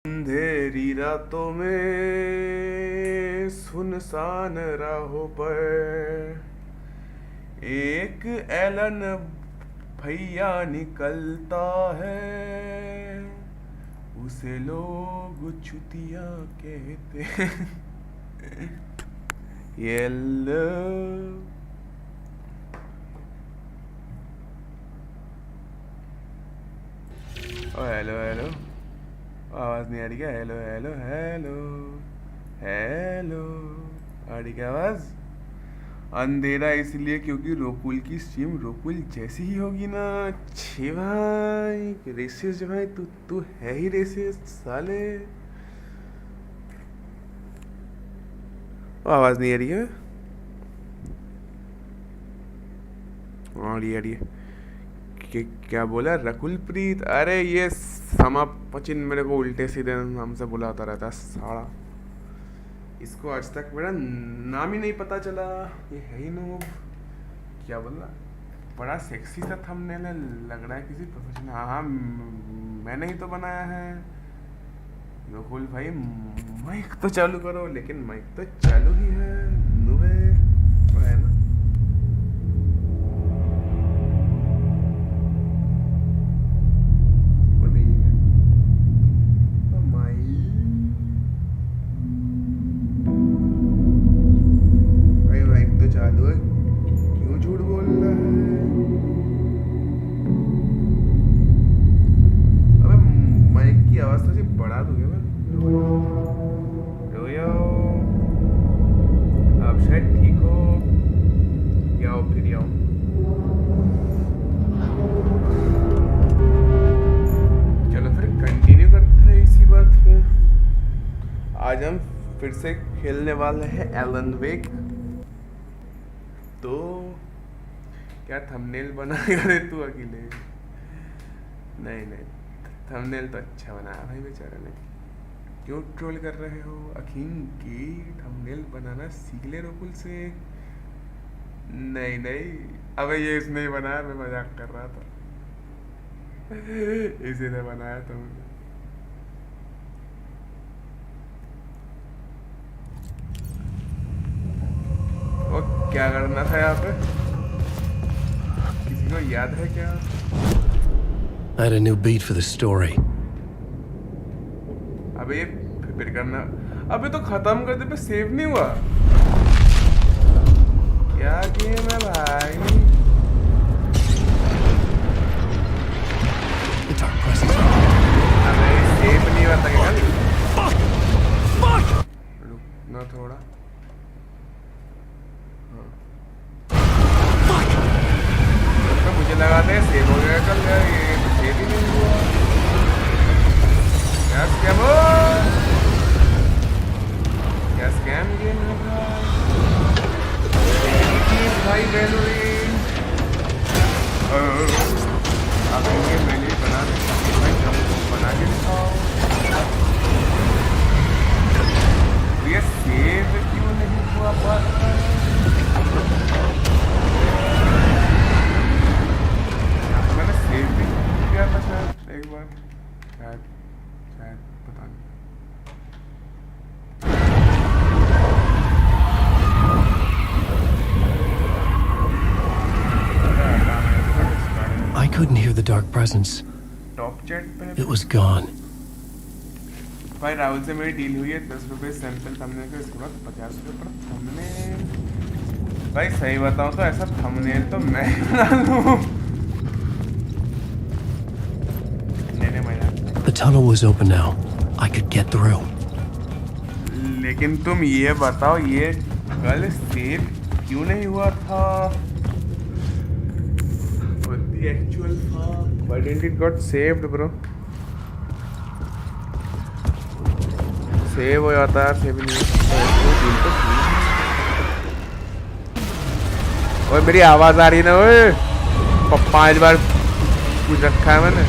अंधेरी रातों में सुनसान राहों पर एक एलन भैया निकलता है, उसे लोग चुतिया कहते हैं। येलो ओ हेलो हेलो, आवाज नहीं आ रही क्या? हेलो हेलो हेलो हेलो, आ रही क्या आवाज? अंधेरा इसलिए क्योंकि रोकुल की स्ट्रीम रोकुल जैसी ही होगी ना। छे भाई रेसिस्ट भाई, तू तू है ही रेसिस्ट साले। आवाज नहीं आ रही है? आ रही है। क्या बोला रकुल प्रीत? अरे ये समा पचिन मेरे को उल्टे सीधे नाम से बुलाता रहता है साड़ा। इसको आज तक मेरा नाम ही नहीं पता चला। ये है ही नो, क्या बोला? बड़ा सेक्सी सा थंबनेल लग रहा है किसी प्रोफेशनल। हाँ मैंने ही तो बनाया है। रकुल भाई माइक तो चालू करो, लेकिन माइक तो चालू ही है नुबे, है ना? चालू है, क्यों झूठ बोल रहा है? अबे माइक की आवाज थोड़ी बढ़ा दूंगा मैं। रोयो आप शायद ठीक हो, आओ फिर आओ। चलो फिर कंटिन्यू करते हैं इसी बात पे। आज हम फिर से खेलने वाले हैं एलन वेक। तो क्या थंबनेल बनाएगा रे तू अकेले? नहीं नहीं, थंबनेल तो अच्छा बनाया भाई बेचारे ने। क्यों ट्रोल कर रहे हो? अखीन की थंबनेल बनाना सीख ले रकुल से। नहीं नहीं, अबे ये इसने ही बनाया, मैं मजाक कर रहा था। इसी ने बनाया था मुझे। और क्या करना था यहाँ पे? किसी को याद है क्या? I had a new beat for the story. अबे ये फिर करना। अबे तो खत्म कर दे पे सेव नहीं हुआ। क्या गेम है भाई? अबे सेव नहीं हुआ था क्या? रुकना थोड़ा। मुझे लगा था सेव हो गया कल, ये सेव ही नहीं हुआ। क्या स्कैम हो? क्या स्कैम गेम है भाई? बेलून आप ये मैंने बना भाई, बना के दिखाओ। ये सेव क्यों नहीं हुआ पाता? सेव भी किया था शायद एक बार, शायद पता नहीं। I couldn't hear the dark presence. Top chat पे It was gone. भाई राहुल से मेरी डील हुई है 10 रुपये सैंपल थंबनेल का, इसके बाद 50 रुपये पर थंबनेल। भाई सही बताऊं तो ऐसा थंबनेल तो मैं बना लूं। The tunnel was open now. I could get through. लेकिन तुम ये बताओ, ये कल सेव क्यों नहीं हुआ था? What the actual fuck? Why didn't it got saved, bro? Save हो जाता है, सेव नहीं होता। ओए मेरी आवाज आ रही है ना? ओए 5 बार पूछ रखा है मैंने।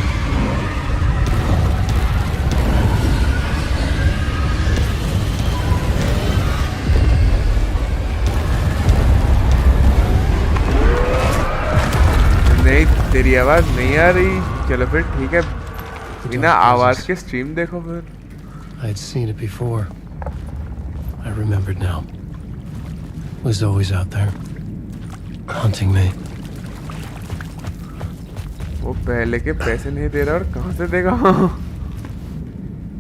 नहीं, तेरी आवाज नहीं आ रही। चलो फिर ठीक है, बिना आवाज के स्ट्रीम देखो फिर। I had seen it before. I remembered now. Was always out there, haunting me. वो पहले के पैसे नहीं दे रहा और कहाँ से देगा?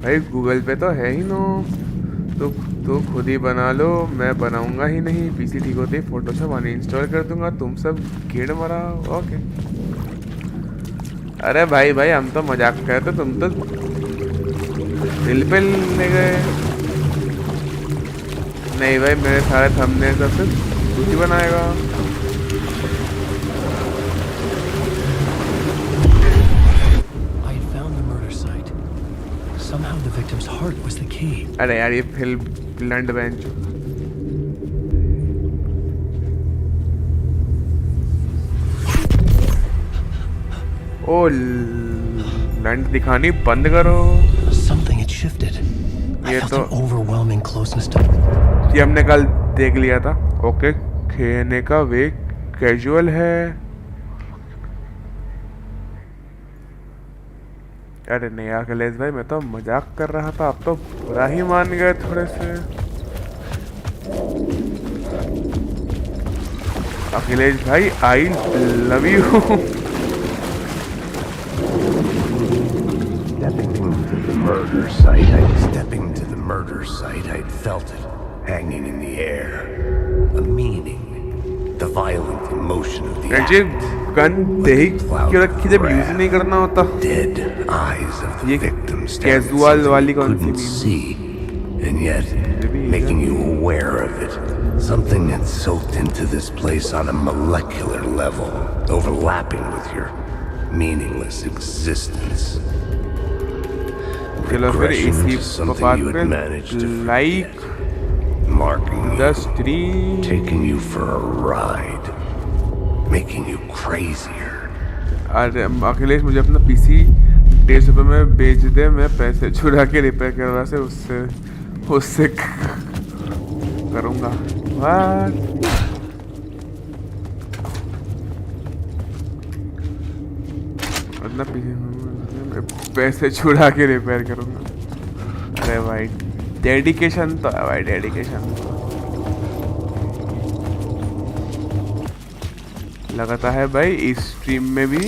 भाई गूगल पे तो है ही नो। तो खुद ही बना लो, मैं बनाऊंगा ही नहीं। पीसी ठीक होते ही फोटोशॉप अनइंस्टॉल कर दूंगा। तुम सब कीड़ मरा। ओके। अरे भाई भाई हम तो मजाक करते, तुम तो दिल पे ले गए। नहीं भाई मेरे सारे थंबनेल सब सिर्फ तू ही बनाएगा। Somehow the victim's heart was the key. अरे यार ये फिल्म लंड बेंच। ओ लंड दिखानी बंद करो। Something had shifted. ये I felt तो an overwhelming closeness to. ये हमने कल देख लिया था। ओके खेलने का वे कैजुअल है। अरे नहीं अखिलेश भाई मैं तो मजाक कर रहा था, आप तो बुरा ही मान गए थोड़े से। अखिलेश भाई I love you. Stepping to the murder site, I'd felt it hanging in the air. A meaning, the violent emotion of the act. Gun देख क्यों रखी जब यूज नहीं करना होता? Dead eyes of the victims casual वाली कौन सी couldn't see, and yet making you aware of it. Something had soaked into this place on a molecular level, overlapping with your meaningless existence. चलो फिर इसी बात पे like marking the you, stream, taking you for a ride, making you crazier. अरे अखिलेश मुझे अपना PC 150 रुपये में बेच दे, मैं पैसे छुड़ा के रिपेयर करवा से उससे करूँगा। अपना पीसी पैसे छुड़ा के रिपेयर करूँगा। अरे भाई डेडिकेशन तो है भाई, डेडिकेशन लगाता है भाई इस स्ट्रीम में भी।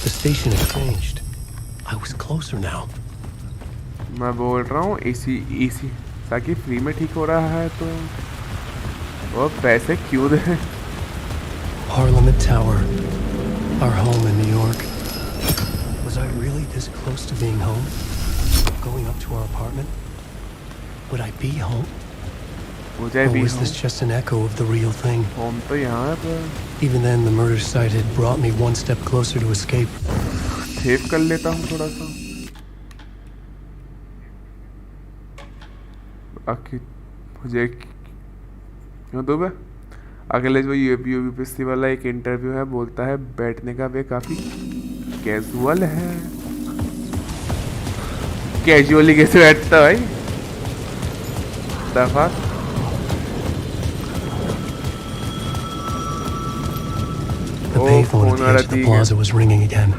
The station had changed. I was closer now. मैं बोल रहा हूँ इसी ताकि फ्री में ठीक हो रहा है तो वो पैसे क्यों दे? Parliament Tower, our home in New York. Was I really this close to being home? Going up to our apartment? Would I be home? Or was this just an echo of the real thing? Home तो यहाँ है पर Even then, the murder site had brought me one step closer to escape. Save कर लेता हूँ थोड़ा सा। मुझे क्यों दो बे? अखिलेश वो यूपीएससी वाला एक इंटरव्यू है, बोलता है बैठने का वे काफी कैजुअल है। कैजुअली कैसे बैठता भाई? दफा The payphone at the edge of the plaza was ringing again.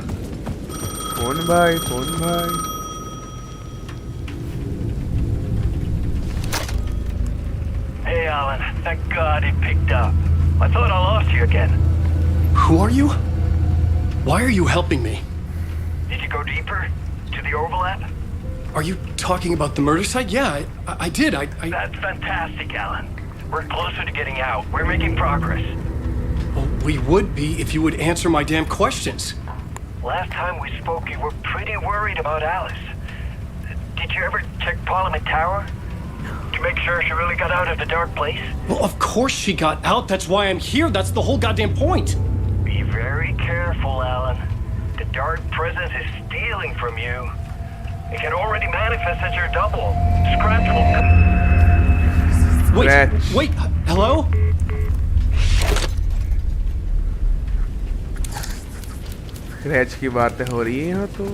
Phone भाई, फोन भाई। Hey, Alan. Thank God it picked up. I thought I lost you again. Who are you? Why are you helping me? Did you go deeper to the overlap? Are you talking about the murder site? Yeah, I did. That's fantastic, Alan. We're closer to getting out. We're making progress. Well, we would be if you would answer my damn questions. Last time we spoke, you were pretty worried about Alice. Did you ever check Parliament Tower? To make sure she really got out of the dark place? Well, of course she got out. That's why I'm here. That's the whole goddamn point. Be very careful, Alan. The dark presence is stealing from you. It can already manifest as your double. Scratch will... Wait, hello? Scratch की बातें हो रही हैं यहाँ तो।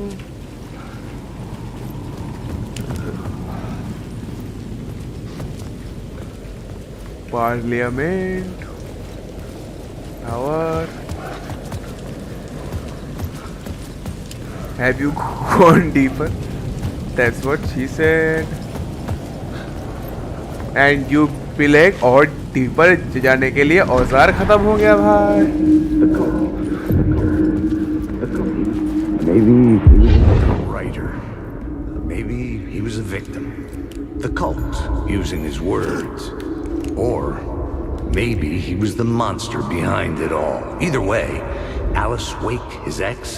Parliament tower Have you gone deeper? That's what she said. And you be like और deeper जाने के लिए औजार खत्म हो गया भाई. Maybe he was a writer. Maybe he was a victim. The cult, using his words. Or maybe he was the monster behind it all. Either way, Alice Wake, his ex,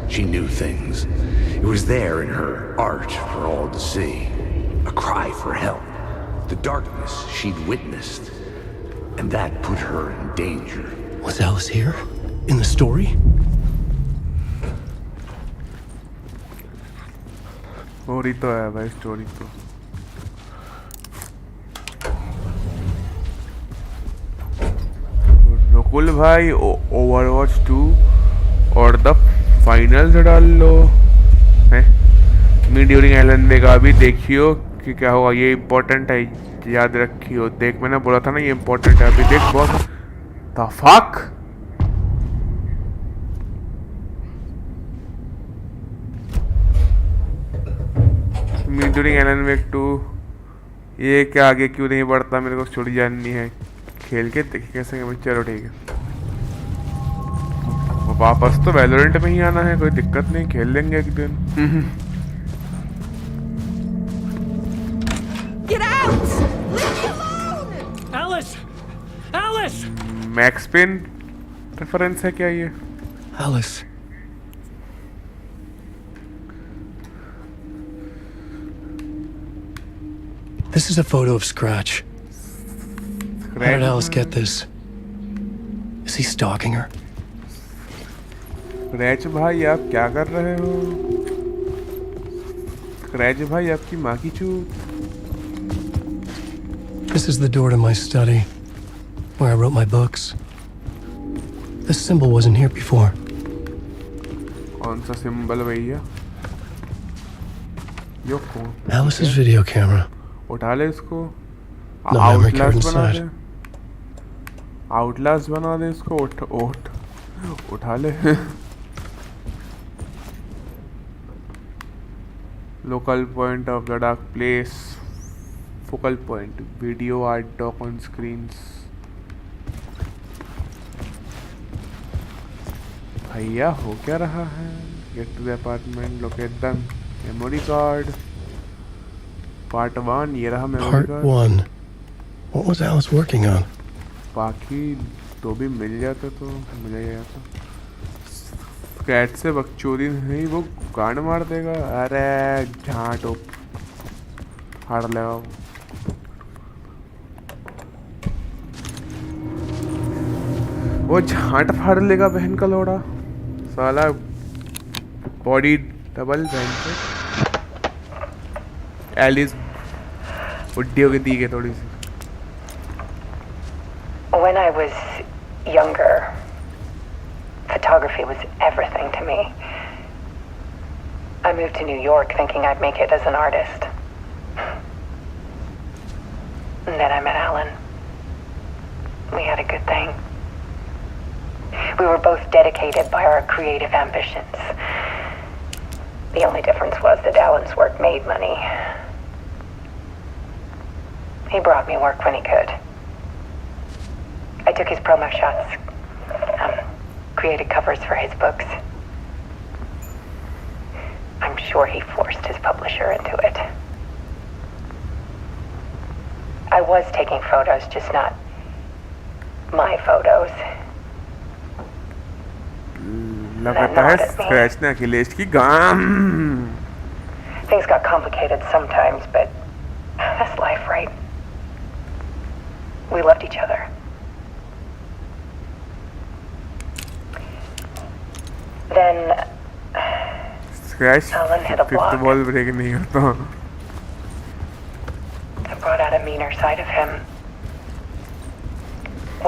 she knew things. It was there in her art for all to see. A cry for help. The darkness she'd witnessed. And that put her in danger. Was Alice here? In the story? Story तो है भाई, story तो. रकुल भाई Overwatch 2 और the final से डाल लो है. मी during Elon वेगा भी देखियो कि क्या होगा. ये इम्पोर्टेंट है, याद रखियो. देख मैंने बोला था ना ये इम्पोर्टेंट है. अभी देख बहुत the fuck. Me during Alan वेग 2 ये क्या आगे क्यों नहीं बढ़ता, मेरे को स्टोरी जाननी है. खेल के देखिए कैसे. चलो ठीक है, वापस तो वैलोरेंट में ही आना है, कोई दिक्कत नहीं, खेल लेंगे एक दिन. Get out! Leave me alone! Alice! Alice! Max Payne reference है क्या ये? Alice. This is a photo of Scratch. How did Alice get this? Is he stalking her? Scratch भाई आप क्या कर रहे हो? स्क्रैच भाई आपकी माँ की चूत. This is the door to my study, where I wrote my books. This symbol wasn't here before. कौन सा सिंबल भैया? यो कौन? Alice's video camera. उठा ले इसको. No memory card आउटलास्ट बना दे. inside. आउटलास्ट बना दे इसको. उठा ले. Local point of the dark place. Focal point. Video art dock on screens. भैया हो क्या रहा है? Get to the apartment. Locate the memory card. Part 1. ये रहा memory Part card. 1. What was Alice working on? बाकी तो भी मिल जाता तो मिल जाता. कैट से बकचोदी नहीं, वो गांड मार देगा. अरे झांटो फाड़ लेगा वो झांट फाड़ लेगा बहन का लोड़ा साला. बॉडी डबल बहन से. एलिस बुड्ढी हो गई दी है थोड़ी सी. When I was younger, photography was everything to me. I moved to New York thinking I'd make it as an artist. And then I met Alan. We had a good thing. We were both dedicated by our creative ambitions. The only difference was that Alan's work made money. He brought me work when he could. I took his promo shots, created covers for his books. I'm sure he forced his publisher into it. I was taking photos, just not my photos. लगता है scratch ने अखिलेश की गाम. Things got complicated sometimes, but that's life, right? We loved each other. Then scratch Alan hit a fifth block. Ball break नहीं करता. It brought out a meaner side of him.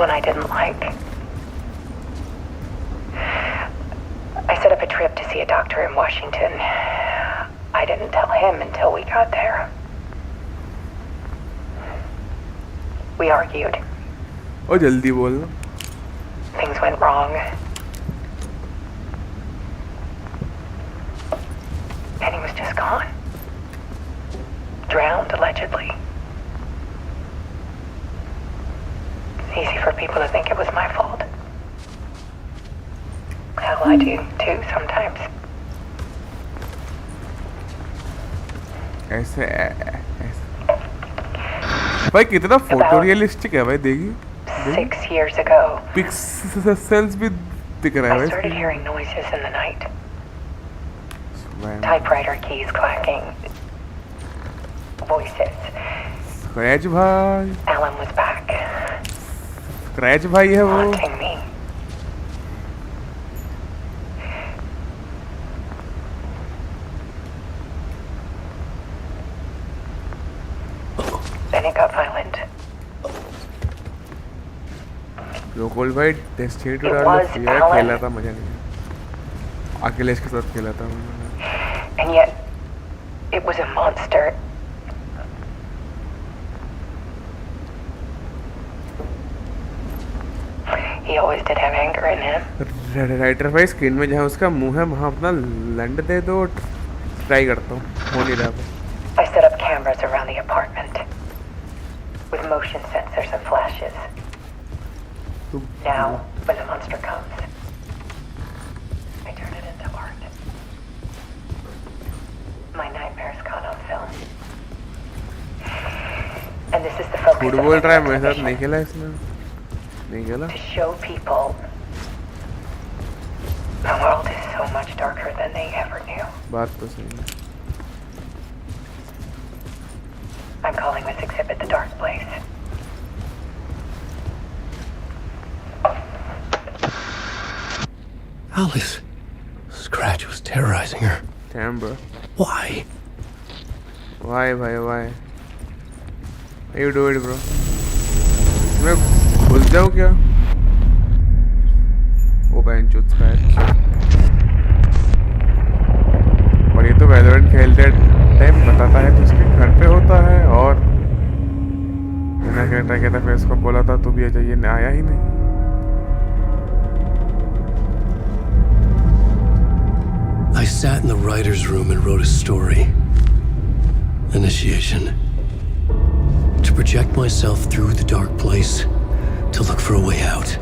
One I didn't like. I set up a trip to see a doctor in Washington. I didn't tell him until we got there. We argued. ओ जल्दी बोल. Things went wrong. was just gone. Drowned, allegedly. It's easy for people to think it was my fault. Hell, I do too sometimes. ऐसे भाई कितना photo realistic है भाई, देखिए 6 years ago, pixels भी दिख रहा है I भाई started इसके। hearing noises in the night. Man. Typewriter keys clacking. Voices. Scratch भाई, Alan was back, स्क्रैच भाई है वो। haunting me. Then it got violent. रोकोल भाई डेस्टिनी टू It डाल was दिया, Alan. खेला था, मजा नहीं आया। अखिलेश के साथ खेला था मैंने। And yet, it was a monster. He always did have anger in him. Writer भाई स्क्रीन में जहाँ उसका मुंह है वहाँ अपना लंड दे दो, ट्राई करता हूँ, हो नहीं रहा भाई। I set up cameras around the apartment with motion sensors and flashes. Now, when the monster comes, I turn it into art. My nightmares caught on film. And this is the focus foot of बोल my रहा है मेरे साथ, investigation. नहीं खेला इसने, नहीं खेला। To show people the world is so much darker than they ever knew. बात तो सही है। I'm calling this exhibit The Dark Place. Alice. Scratch was terrorizing her. Damn bro. Why? Why भाई why? You do it bro. मैं घुस जाऊँ क्या? वो बेंचुत का है। और ये तो वैलोरेंट खेलते टाइम बताता है तो उसके घर पे होता है, और मैंने कहता फिर इसको बोला था तू भी आ जाइए, आया ही नहीं। I sat in the writer's room and wrote a story. Initiation. To project myself through the dark place, to look for a way out.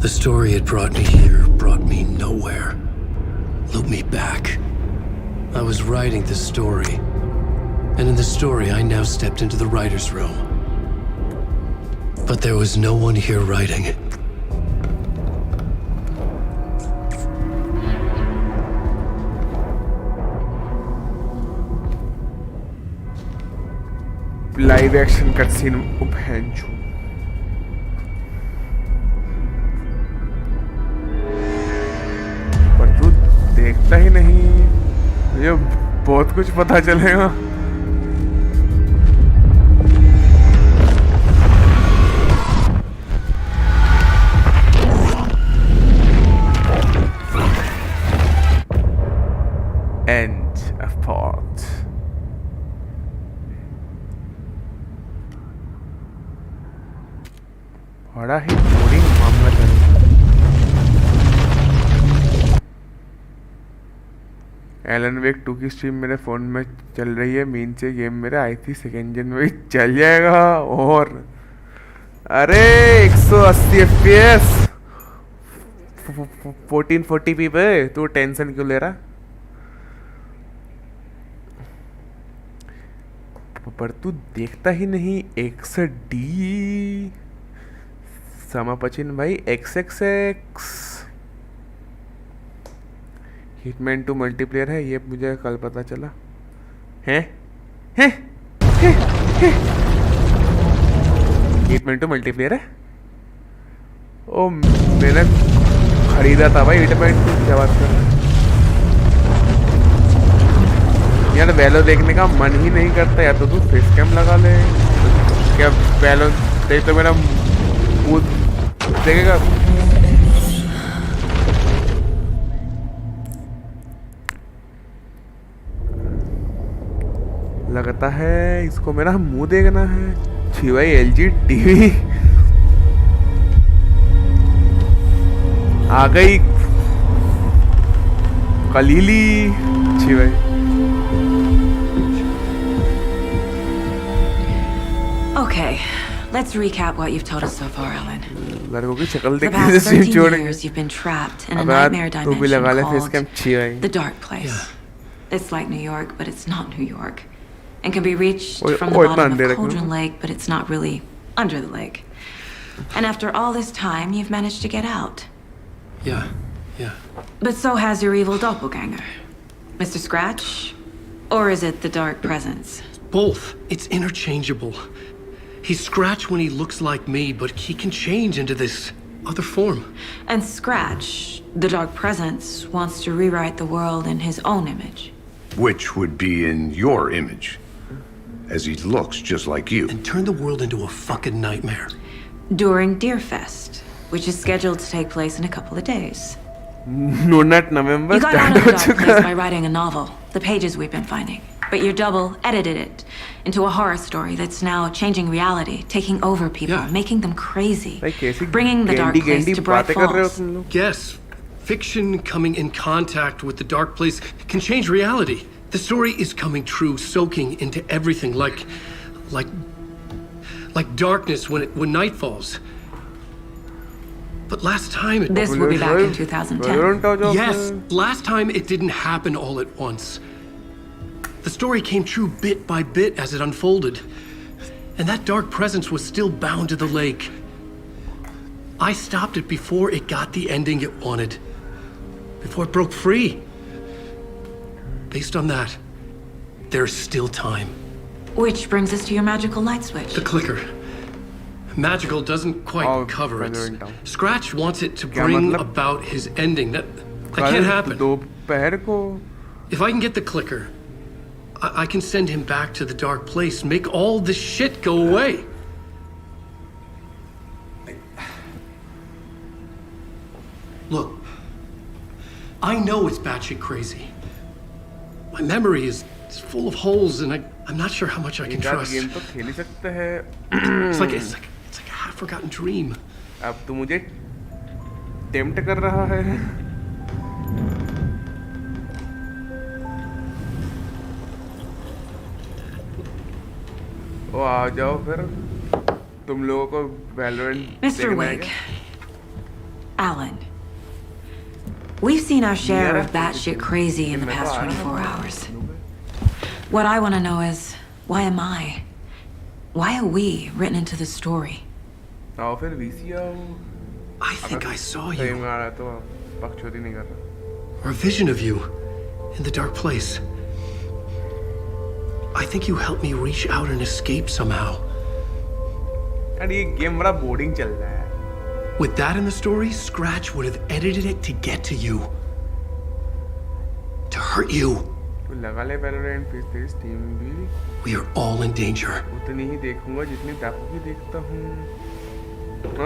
The story had brought me here, brought me nowhere. Looped me back. I was writing the story. And in the story, I now stepped into the writer's room. But there was no one here writing it. Live action cut scene उपहेंचू। पर तू देखता ही नहीं, मुझे बहुत कुछ पता चलेगा। End of part. बड़ा ही बोरिंग मामला चल रहा है। एलन वेक 2 की स्ट्रीम मेरे फ़ोन में चल रही है, मीन से गेम मेरे आई थी सेकेंड जन में भी चल जाएगा। और अरे 180 FPS 1440p पे तू टेंशन क्यों ले रहा? पर तू देखता ही नहीं। XD समापचिन भाई XXX हिटमैन 2 मल्टीप्लेयर है, ये मुझे कल पता चला है। हिटमैन 2 मल्टीप्लेयर है। ओ मैंने खरीदा था भाई हिटमैन 2, क्या बात कर रहा है यार। वैलो देखने का मन ही नहीं करता, या तो तू फेस कैम लगा ले। क्या वैलो देख तो मेरा मुंह देखेगा। लगता है इसको मेरा मुंह देखना है। छी भाई LG टीवी आ गई। कलीली अच्छी भाई. Okay, let's recap what you've told us so far, Alan. लड़कों की शक्ल For the देख के past स्ट्रीम 13 छोड़ years, you've been trapped in a अब यार nightmare तू भी लगा ले फेस dimension कैम called अच्छी भाई. the Dark Place. It's like New York, but it's not New York. And can be reached Oi, from the oi, bottom of Andhera, Cauldron क्यों? Lake, but it's not really under the lake. And after all this time, you've managed to get out. Yeah, yeah. But so has your evil doppelganger. Mr. Scratch? Or is it the Dark Presence? Both. It's interchangeable. He's Scratch when he looks like me, but he can change into this other form. And Scratch, the Dark Presence, wants to rewrite the world in his own image. Which would be in your image. As he looks just like you. And turn the world into a fucking nightmare. During Deerfest, which is scheduled to take place in a couple of days. Note November You got out start of हो the Dark चुका Place है. by writing a novel, the pages we've been finding. But your double edited it into a horror story that's now changing reality, taking over people, Yeah. making them crazy, भाई कैसी bringing the Dark Place गैंडी to Bright बातें कर रहे हो Falls. तुम लोग. Yes, fiction coming in contact with the dark place can change reality. The story is coming true, soaking into everything like darkness when night falls. But last time it This will be back in 2010. Yes, last time it didn't happen all at once. The story came true bit by bit as it unfolded. And that dark presence was still bound to the lake. I stopped it before it got the ending it wanted. Before it broke free. Based on that, there's still time. Which brings us to your magical light switch. The clicker. Magical doesn't quite Oh, cover it. Valorant down. Scratch wants it to क्या bring मतलब? about his ending. That कल can't happen. दोपहर को If I can get the clicker, I can send him back to the dark place, make all this shit go away. Look, I know it's batshit crazy. My memory is full of holes, and I'm not sure how much I can एक आध trust. Game तो खेल ही सकते हैं. It's like a half-forgotten dream. अब तू मुझे tempt कर रहा है. ओ आ जाओ फिर. तुम लोगों को Valorant Mr. Wig. Alan. We've seen our share of batshit crazy in the past 24 hours. What I want to know is, why am I? Why are we written into the story? आओ फिर VC आओ. I think I saw सही you, में आ रहा है तो पक्षोती नहीं कर रहा. or a vision of you, in the dark place. I think you helped me reach out and escape somehow. यार ये गेम बड़ा बोरिंग चल रहा है. With that in the story, Scratch would have edited it to get to you. To hurt you. तो लगा ले Valorant फिर तेरी स्टीम भी We are all in danger. उतनी ही देखूंगा जितनी टापू की देखता हूँ.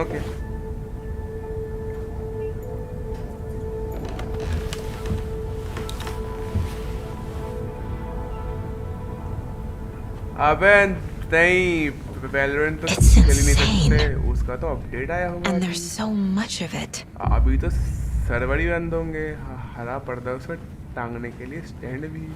ओके. अबे नहीं वैलोरेंट तो It's खेल ही नहीं insane. सकते. उसका तो अपडेट आया होगा. And there's so much of it. अभी तो सर्वर ही बंद होंगे. हरा पर्दा उसमें टांगने के लिए स्टैंड भी.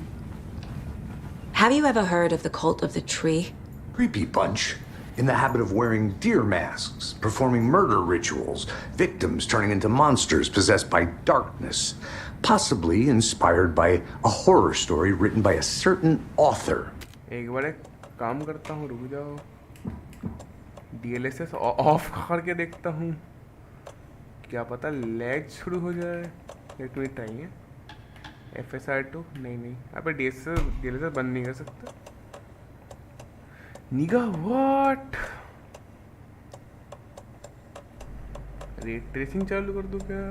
Have you ever heard of the cult of the tree? Creepy bunch. In the habit of wearing deer masks, performing murder rituals, victims turning into monsters possessed by darkness. Possibly inspired by a horror story written by a certain author. एक बार एक काम करता हूँ. रुक जाओ. DLSS of करके देखता हूँ. क्या पता लैग शुरू हो जाए. लेट मी ट्राई है. FSR2 नहीं अबे DLSS बंद नहीं कर सकता. निगा व्हाट. रेट ट्रेसिंग चालू कर दूं क्या.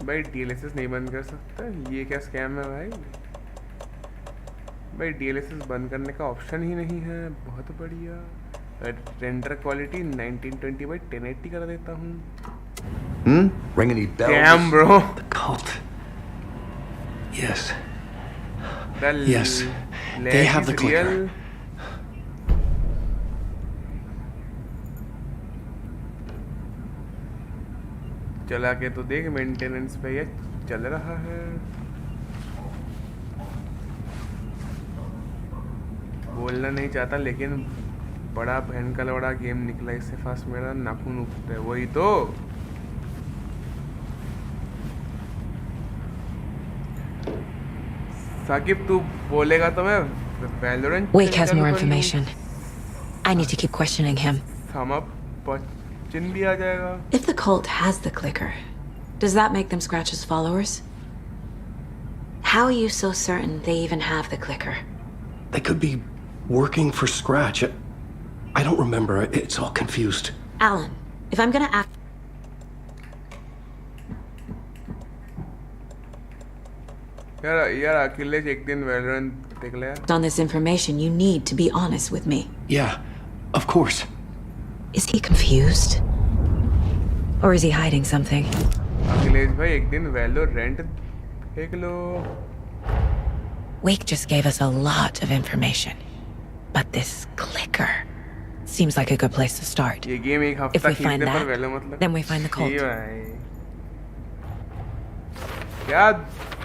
भाई DLSS नहीं बंद कर सकता. ये क्या स्कैम है भाई. भाई DLSS बंद करने का ऑप्शन ही नहीं है. बहुत बढ़िया. रेंडर क्वालिटी 1920 by 1080 कर देता हूँ. Ring any bells? Damn bro. The cult. Yes. Yes. They have the clicker. चला के तो देख, मेंटेनेंस पे ये चल रहा है। बोलना नहीं चाहता लेकिन बड़ा बहन का लौड़ा गेम निकला, इससे फास्ट मेरा नाखून उठता है। वही तो साकिब, तू बोलेगा तो मैं Valorant Wake has more information. I need to keep questioning him. पचिन भी आ जाएगा। If the cult has the clicker, does that make them Scratch's followers? How are you so certain they even have the clicker? They could be working for Scratch. I don't remember. It's all confused. Alan, if I'm gonna act यार अखिलेश एक दिन Valorant देख ले। on this information, you need to be honest with me. Yeah, of course. Is he confused? Or is he hiding something? Akhilesh भाई एक दिन Valorant देख लो। Wake just gave us a lot of information. But this clicker seems like a good place to start. ये game एक If हफ्ता we find खींचने पर that, वैलो मतलब then we find the cult. ये भाई क्या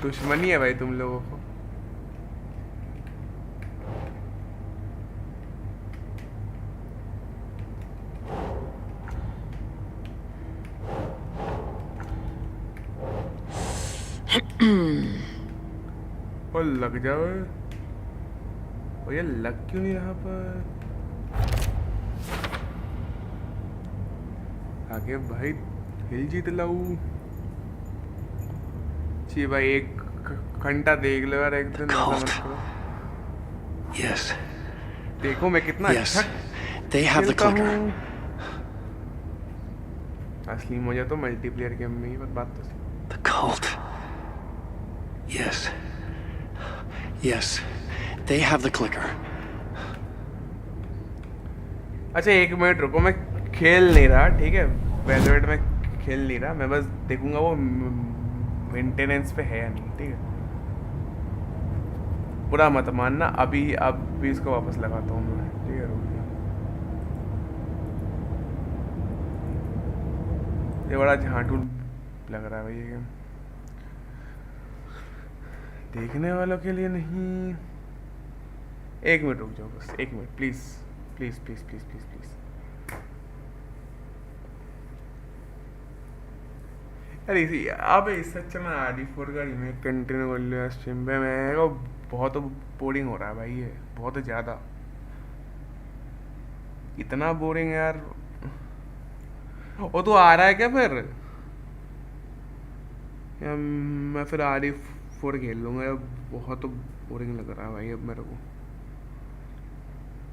दुश्मनी है भाई तुम लोगों को। और लग जाओ। और ये लग क्यों नहीं रहा पर? आगे भाई हिल जीत लाऊ। जी भाई एक घंटा देख लो यार, एक दिन ऐसा मत करो। Yes. देखो मैं कितना Yes. अच्छा They have the खेलता clicker. हूँ। असली मजा तो मल्टीप्लेयर गेम में ही, पर बात तो सही। The cult. Yes. Yes. They have the clicker. अच्छा एक मिनट रुको, मैं खेल नहीं रहा ठीक है, वैलोरेंट में खेल नहीं रहा, मैं बस देखूंगा वो मेंटेनेंस पे है या नहीं, ठीक है। बुरा मत मानना, अभी इसको वापस लगाता हूँ मैं, ठीक है। रुक जा। ये बड़ा झांटू लग रहा है भाई ये गेम, देखने वालों के लिए नहीं। एक मिनट रुक जाओ बस, एक minute please please please please please please. अरे इसी अब इससे अच्छा मैं RE4 का रीमेक कंटिन्यू कर लिया स्ट्रीम पे। मेरे को बहुत बोरिंग हो रहा है भाई, ये बहुत ज़्यादा, इतना बोरिंग यार। वो तो आ रहा है क्या फिर? या मैं फिर RE4 खेल लूँगा यार, बहुत बोरिंग लग रहा है भाई अब मेरे को,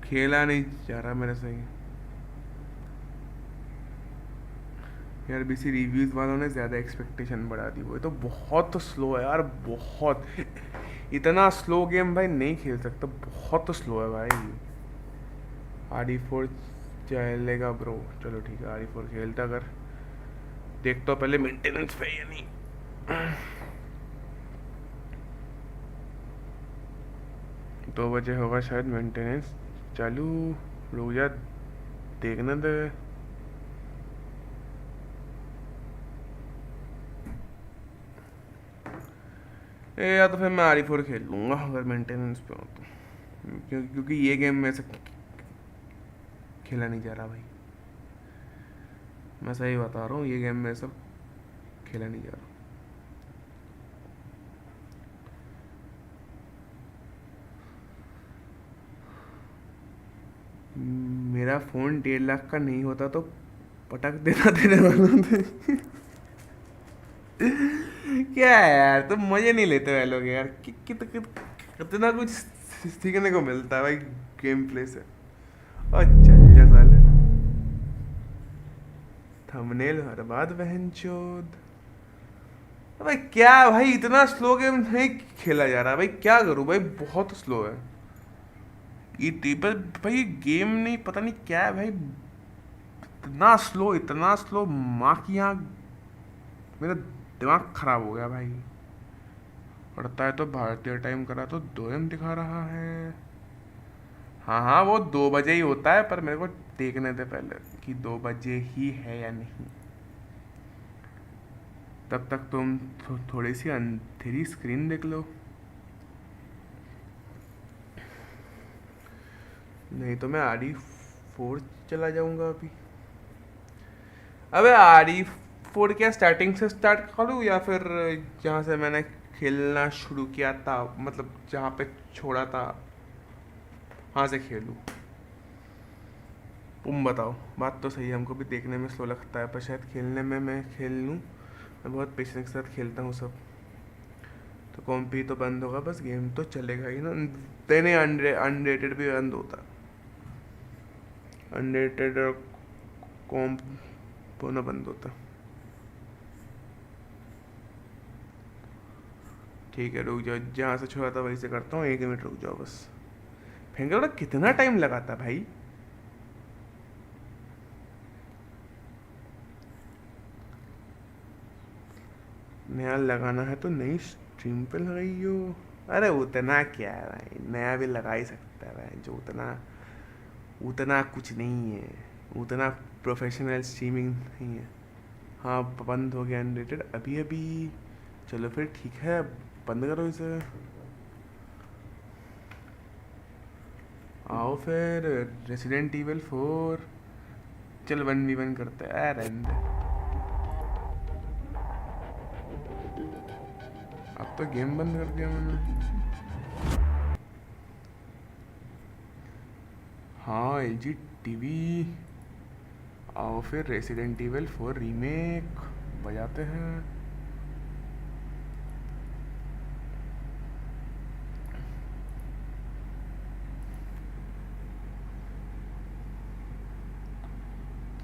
खेला नहीं जा रहा मेरे से यार। BC रिव्यूज़ वालों ने ज़्यादा एक्सपेक्टेशन बढ़ा दी, वो तो बहुत स्लो है यार, बहुत। इतना स्लो गेम भाई नहीं खेल सकता, बहुत स्लो है भाई। RE4 चलेगा ब्रो, चलो ठीक है RE4 खेलता। अगर देखता हूँ पहले मेंटेनेंस पे या नहीं। 2 बजे होगा शायद मेंटेनेंस चालू, रुक जा देखने दे। या तो फिर मैं RE4 खेल लूँगा अगर मेंटेनेंस पे हो तो, क्योंकि ये गेम में से खेला नहीं जा रहा भाई, मैं सही बता रहा हूँ, ये गेम में सब खेला नहीं जा रहा। मेरा फ़ोन 1.5 लाख का नहीं होता तो पटक देना तेरे वालों ने। क्या है यार, तुम मजे नहीं लेते वाले लोग यार, कितना कुछ सीखने को मिलता है भाई गेम प्ले से। और चल जा साले, थंबनेल हर बात बहनचोद। भाई क्या भाई, इतना स्लो गेम नहीं खेला जा रहा भाई, क्या करूं भाई, बहुत स्लो है ये टेबल भाई। गेम नहीं, पता नहीं क्या है भाई, इतना स्लो माँ की आँख, मेरा दिमाग खराब हो गया भाई। पढ़ता है तो भारतीय टाइम करा तो 2 AM दिखा रहा है। हाँ वो 2 बजे ही होता है, पर मेरे को देखने दे पहले कि 2 बजे ही है या नहीं। तब तक तुम थोड़ी सी अंधेरी स्क्रीन देख लो, नहीं तो मैं RE4 चला जाऊंगा अभी। अबे RE4 क्या स्टार्टिंग से स्टार्ट करूँ या फिर जहाँ से मैंने खेलना शुरू किया था, मतलब जहाँ पे छोड़ा था वहाँ से खेलूँ? तुम बताओ। बात तो सही है, हमको भी देखने में स्लो लगता है पर शायद खेलने में मैं खेल लूँ। मैं बहुत पेशेंस के साथ खेलता हूँ सब। तो कॉम्पी तो बंद होगा, बस गेम तो चलेगा ही ना। नहीं, अनरेटेड भी बंद होता, अनरेटेड और कॉम्प दोनों बंद होता। ठीक है, रुक जाओ, जहाँ से छोड़ा था वहीं से करता हूँ। 1 मिनट रुक जाओ बस। फेंगल कितना टाइम लगा था भाई? नया लगाना है तो नई स्ट्रीम पे लगाइयो। अरे उतना क्या है भाई, नया भी लगा ही सकता है भाई, जो उतना कुछ नहीं है, उतना प्रोफेशनल स्ट्रीमिंग नहीं है। हाँ, बंद हो गया अनरेटेड अभी अभी। चलो फिर ठीक है, बंद करो इसे। आओ फिर रेसिडेंट इविल 4 चल 1v1 करते हैं। रहने दे, अब तो गेम बंद कर दिया मैंने। हाँ LG TV, आओ फिर रेसिडेंट इविल 4 रीमेक बजाते हैं।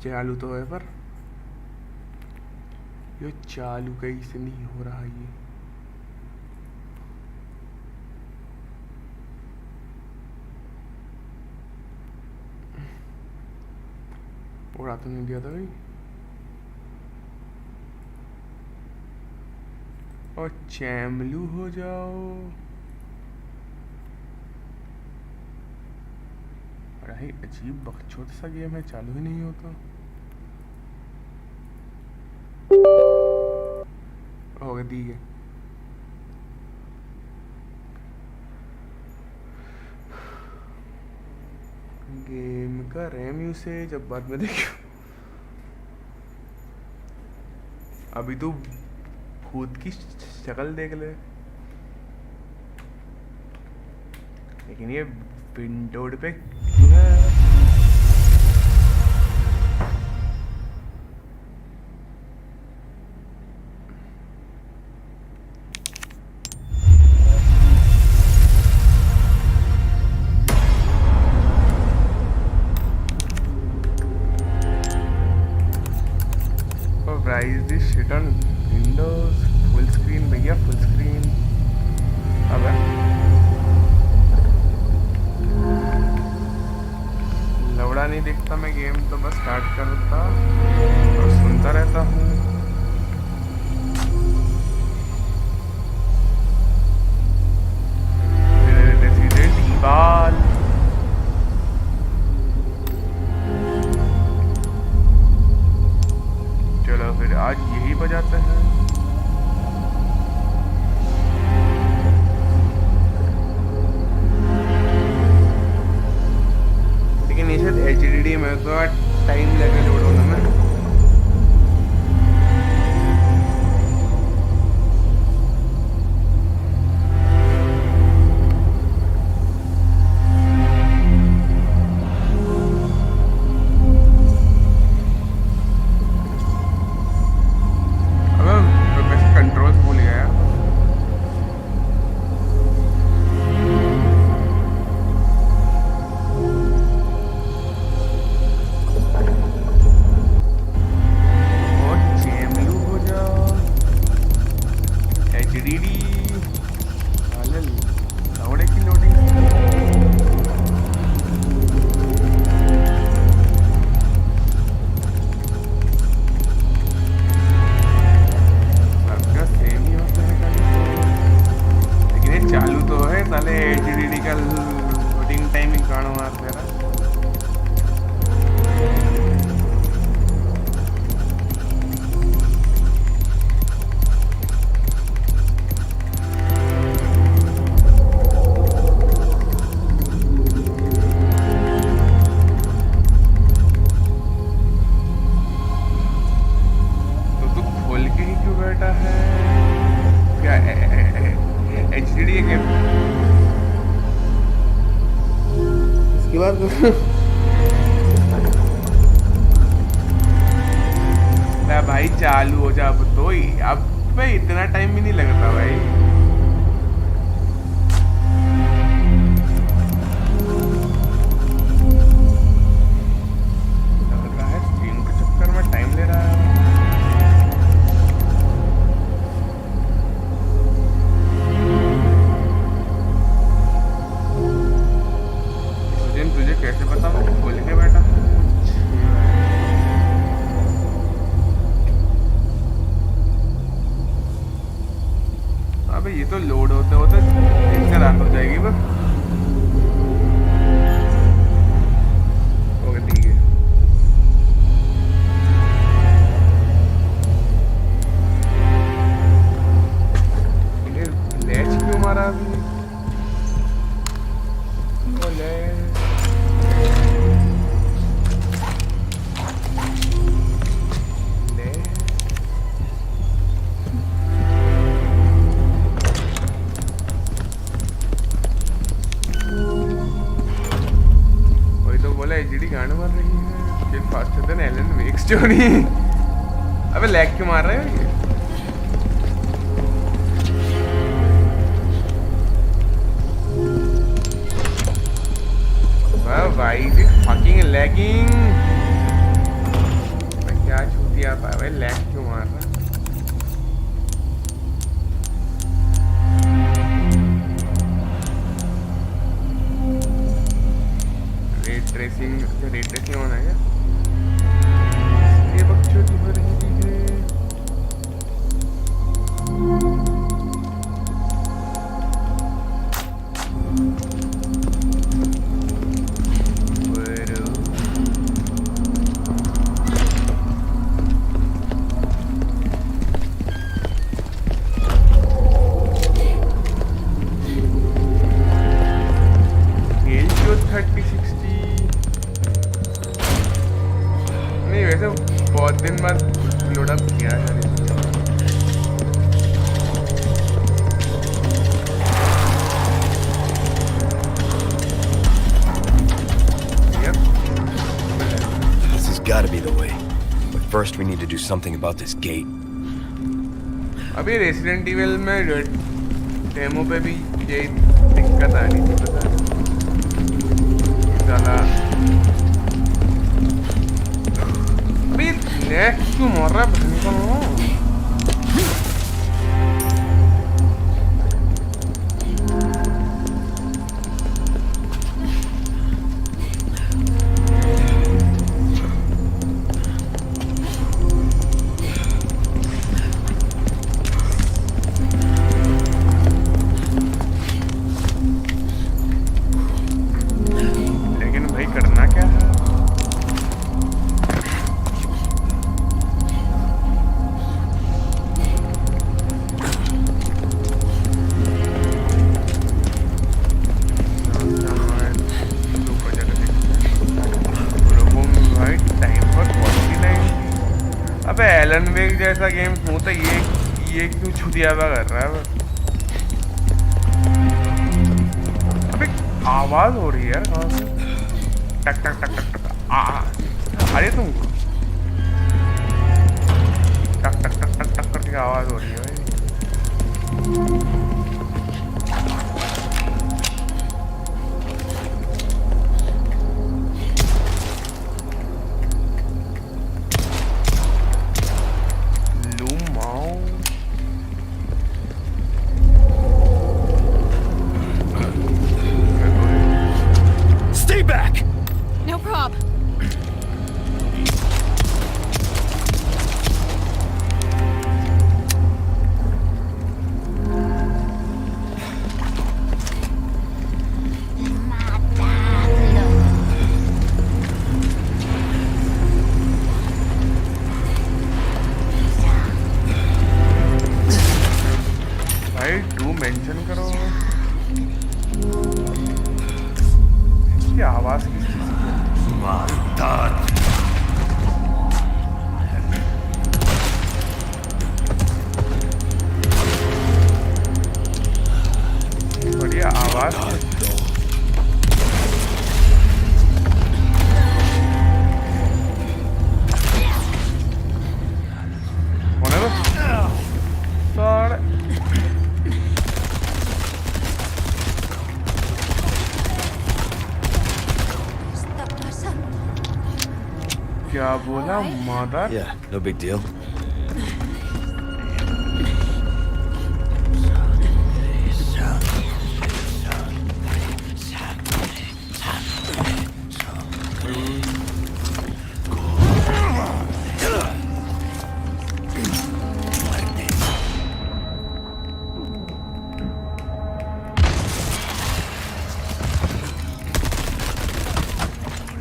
चालू तो है पर ये चालू कैसे नहीं हो रहा ये? उड़ा तो नहीं दिया था भाई। और चैमलू हो जाओ। अरे अजीब बकचोद सा गेम है, चालू ही नहीं होता। हो गया, दी है। गेम का रैम यूसेज अब बाद में देखियो। अभी तो भूत की शक्ल देख ले। लेकिन ये विंडोड पे क्यों है? Rise this shit on Windows full screen भैया, full screen। अब लौड़ा नहीं दिखता, मैं गेम तो बस स्टार्ट करता और सुनता रहता हूँ। रेसिडेंट इविल फिर आज यही बजाते हैं। लेकिन ये शायद HDD में तो टाइम लगे लोड होने में। की बार भाई चालू हो जा अब तो ही, अब पे इतना टाइम भी नहीं लगता भाई। लग रहा है स्ट्रीम के चक्कर में टाइम ले रहा है। तुझे कैसे पता मैं खोल के बैठा? अबे ये तो लोड होते होते दिन से रात हो जाएगी बस। ओके ठीक है। ये लैच क्यों मारा अभी? वो लैच एचडी गाने मार रही है। ये फास्टर देन एलन वेक स्टोरी। अबे लैग क्यों मार रहे हो ये? वाह भाई इट फकिंग लैगिंग। मैं क्या छूटिया पाया भाई, लैग क्यों मार रहा? रेट ट्रेसिंग होना है क्या? ये बच्चों की हो रही चीजें। बहुत दिन बाद लोड अप किया है। This has got to be the way. But first we need to do something about this gate. अभी रेसिडेंट इविल में डेमो पे भी यही दिक्कत आ रही थी, पता है? अभी लैग क्यों मार रहा है? लेकिन भाई करना क्या है? अबे एलन वेक जैसा गेम स्मूथ है, ये क्यों छुटिया हुआ कर रहा है? अबे आवाज हो रही है यार कहाँ से? टक टक टक टक टक। अरे तुम टक टक टक टक टक करके आवाज हो रही है भाई। मेंशन करो इसकी आवाज किस चीज की? बढ़िया आवाज क्या बोला mother? Yeah, no big deal.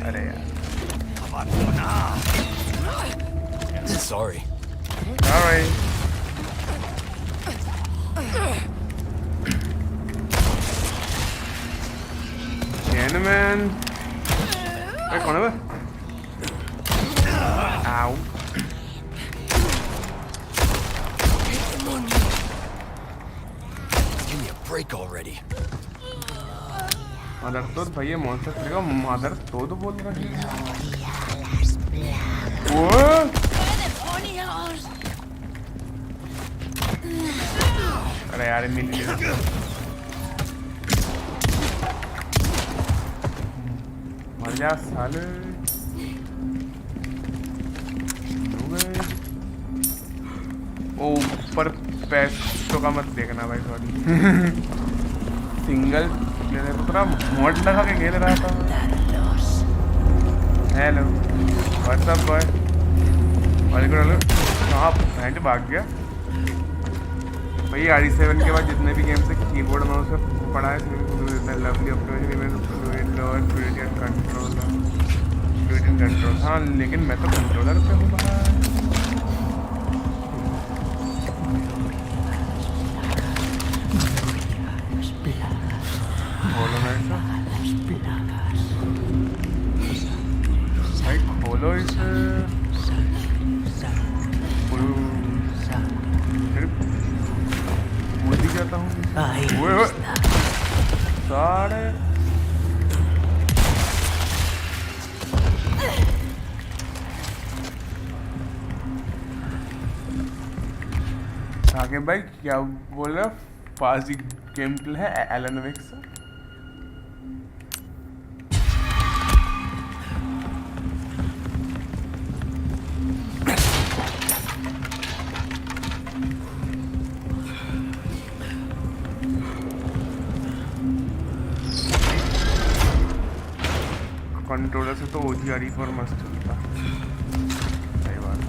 अरे यार Sorry. alright Gentlemen कौन है बे? Ow. Give me a break already. Mother तो भाई ये मॉन्स्टर करेगा मदर तो बोल रहा है अरे यार मिल गया मर जा साले ओ ऊपर पैसों का मत देखना भाई सॉरी सिंगल प्लेयर तो थोड़ा मोड लगा के खेल रहा था हेलो व्हाट्सअप बॉय वालेकुम कहाँ पैंट भाग गया भाई RE7 के बाद जितने भी गेम से कीबोर्ड माउस से पढ़ा है लवली कंट्रोल हाँ लेकिन मैं तो कंट्रोलर पे हूँ बाहर खोलो भाई खोलो इसे मुझे जाता हूँ सारे आगे भाई क्या बोल रहा फास्ट गेम प्ले है एलन वेक से कंट्रोलर से तो OGR पर मस्त चलता सही बात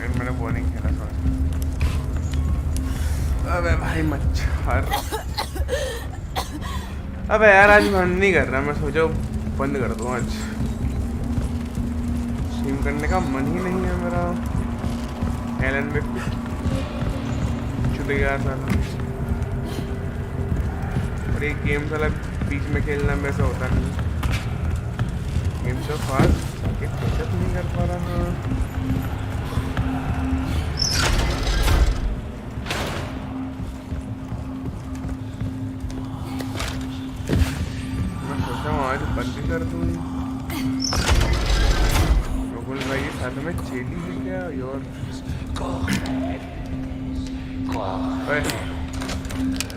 है मैंने वो नहीं खेला सॉरी अबे भाई मच्छर अबे यार आज मन नहीं कर रहा मैं सोचा बंद कर दूँ आज स्ट्रीम करने का मन ही नहीं है मेरा एलन में छुट गया साला और एक गेम साला बीच में खेलना में ऐसा होता नहीं गेम तो फास्ट जाके कैचअप नहीं कर पा रहा मैं सोचा हूँ आज बंद ही कर दूँ रोगुल भाई के साथ में चेली है क्या योर ओए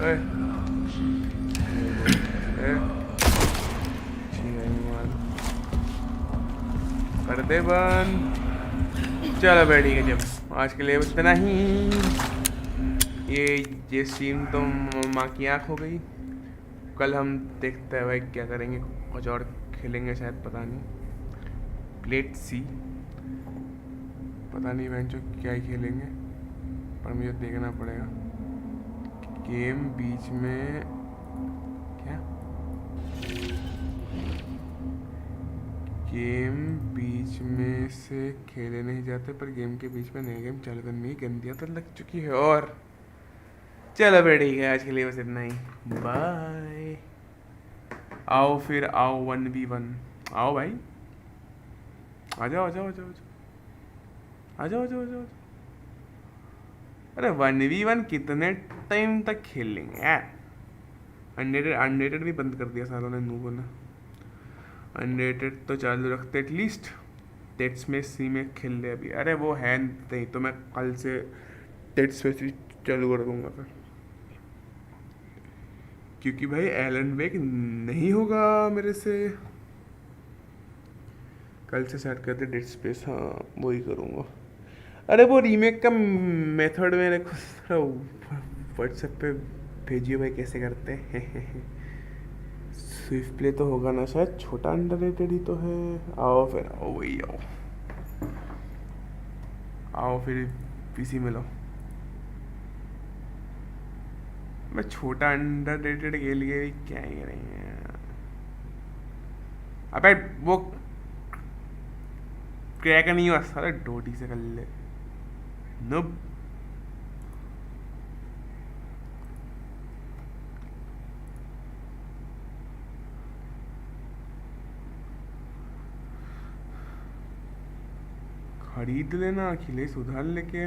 ओए कर दे बंद चलो बैठी है जब आज के लिए इतना ही ये स्ट्रीम तो माँ की आँख हो गई कल हम देखते हैं भाई क्या करेंगे कुछ और खेलेंगे शायद पता नहीं प्लेट सी पता नहीं बेंचो क्या ही खेलेंगे पर मुझे देखना पड़ेगा गेम बीच में क्या गेम बीच में से खेले नहीं जाते पर गेम के बीच में नई गेम चालू करने की गंदियाँ तो लग चुकी है और चलो भाई ठीक है आज के लिए बस इतना ही बाय आओ फिर आओ 1v1 आओ भाई आ जाओ आ जाओ आ जाओ आ जाओ आ जाओ आ जाओ अरे 1v1 कितने टाइम तक खेल लेंगे यार अनरेटेड भी बंद कर दिया सालों ने नूबों ने अनरेटेड तो चालू रखते एटलीस्ट टेट्स में सी में खेल ले अभी अरे वो है नहीं तो मैं कल से टेट्स में सी चालू कर दूंगा फिर क्योंकि भाई एलन वेक नहीं होगा मेरे से कल से स्टार्ट करते डेड स्पेस, हाँ वही करूँगा। अरे वो रीमेक का मेथड मेरे को व्हाट्सएप पे भेजिए भाई, कैसे करते हैं। स्विफ्ट प्ले तो होगा ना शायद, छोटा अंडररेटेड ही तो है। आओ फिर, आओ वही आओ, आओ फिर पीसी में लो। मैं छोटा अंडररेटेड के लिए भी क्या ही करेंगे। अबे वो क्रैक नहीं हुआ सारा, डोटी से कर ले। नुब खरीद लेना अखिलेश, उधार लेके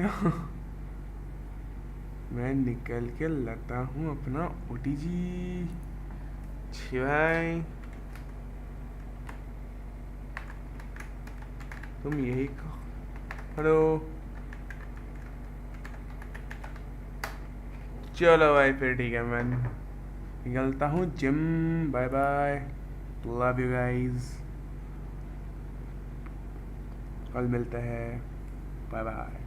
मैं निकल के लाता हूँ अपना ओटीजी। भाई तुम यही हेलो, चलो भाई फिर ठीक है, मैं निकलता हूँ gym. Bye bye, love you guys, कल मिलते हैं, बाय बाय।